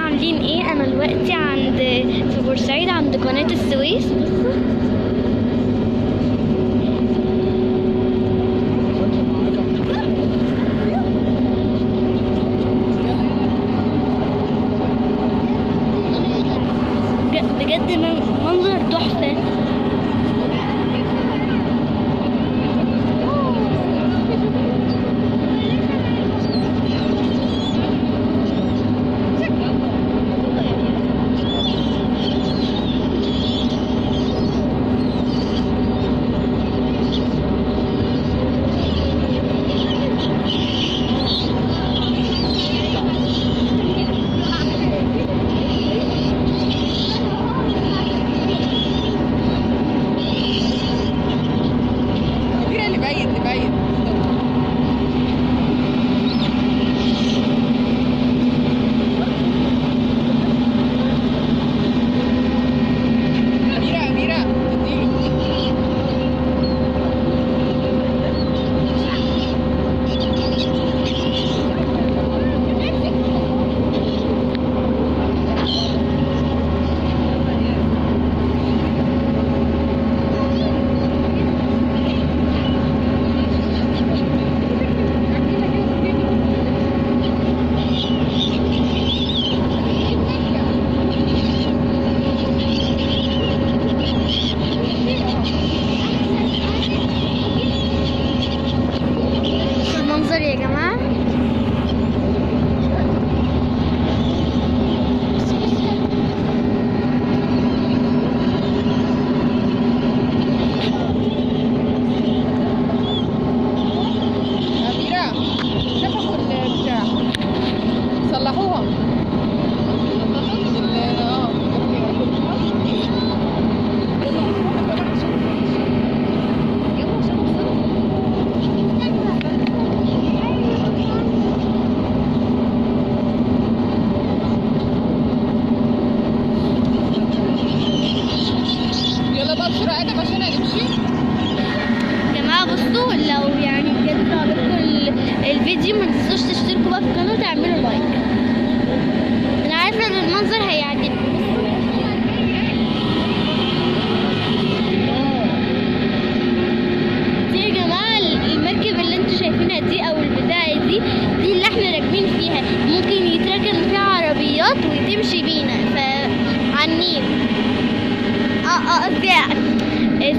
عاملين ايه؟ انا دلوقتي في بورسعيد عند قناة السويس. بصوا بجد منظر تحفة. المنظر يا جماعة، صلحوها. يلا بقى بسرعة ادم عشان هنمشي. يا جماعة بصوا، لو يعني بجد لو عجبكم الفيديو ما تنسوش تشتركوا بقى في القناة